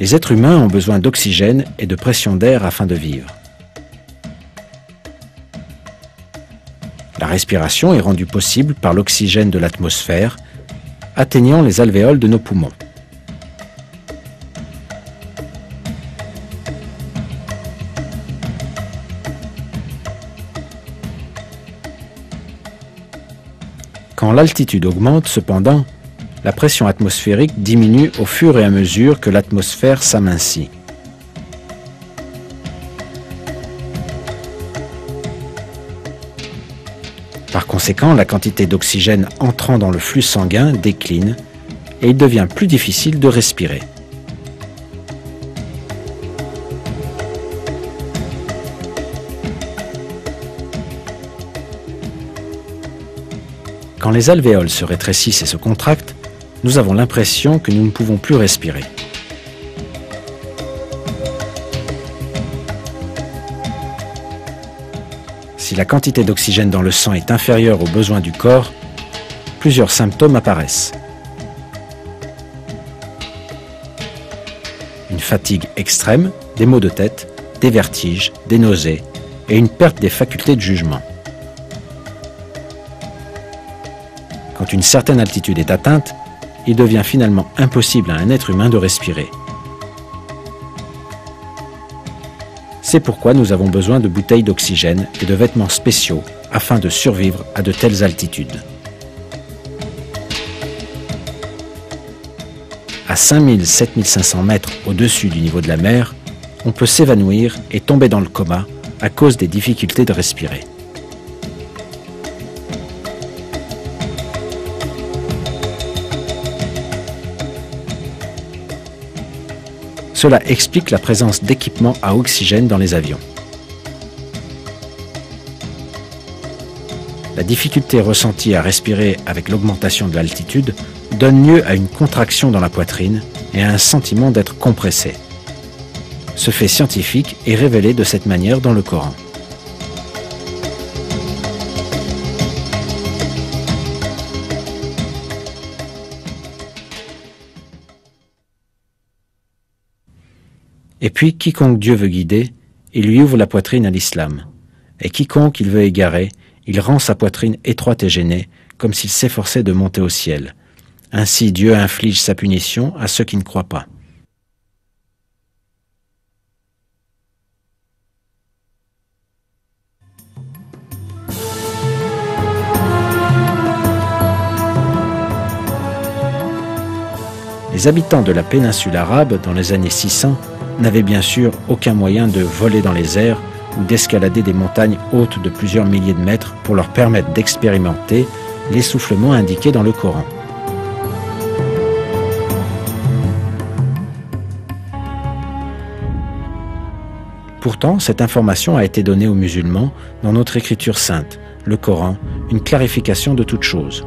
Les êtres humains ont besoin d'oxygène et de pression d'air afin de vivre. La respiration est rendue possible par l'oxygène de l'atmosphère, atteignant les alvéoles de nos poumons. Quand l'altitude augmente, cependant, la pression atmosphérique diminue au fur et à mesure que l'atmosphère s'amincit. Par conséquent, la quantité d'oxygène entrant dans le flux sanguin décline et il devient plus difficile de respirer. Quand les alvéoles se rétrécissent et se contractent, nous avons l'impression que nous ne pouvons plus respirer. Si la quantité d'oxygène dans le sang est inférieure aux besoins du corps, plusieurs symptômes apparaissent. Une fatigue extrême, des maux de tête, des vertiges, des nausées et une perte des facultés de jugement. Quand une certaine altitude est atteinte, il devient finalement impossible à un être humain de respirer. C'est pourquoi nous avons besoin de bouteilles d'oxygène et de vêtements spéciaux afin de survivre à de telles altitudes. À 5000-7500 mètres au-dessus du niveau de la mer, on peut s'évanouir et tomber dans le coma à cause des difficultés de respirer. Cela explique la présence d'équipements à oxygène dans les avions. La difficulté ressentie à respirer avec l'augmentation de l'altitude donne lieu à une contraction dans la poitrine et à un sentiment d'être compressé. Ce fait scientifique est révélé de cette manière dans le Coran. Et puis, quiconque Dieu veut guider, il lui ouvre la poitrine à l'islam. Et quiconque il veut égarer, il rend sa poitrine étroite et gênée, comme s'il s'efforçait de monter au ciel. Ainsi Dieu inflige sa punition à ceux qui ne croient pas. Les habitants de la péninsule arabe, dans les années 600, n'avaient bien sûr aucun moyen de voler dans les airs ou d'escalader des montagnes hautes de plusieurs milliers de mètres pour leur permettre d'expérimenter l'essoufflement indiqué dans le Coran. Pourtant, cette information a été donnée aux musulmans dans notre écriture sainte, le Coran, une clarification de toute chose.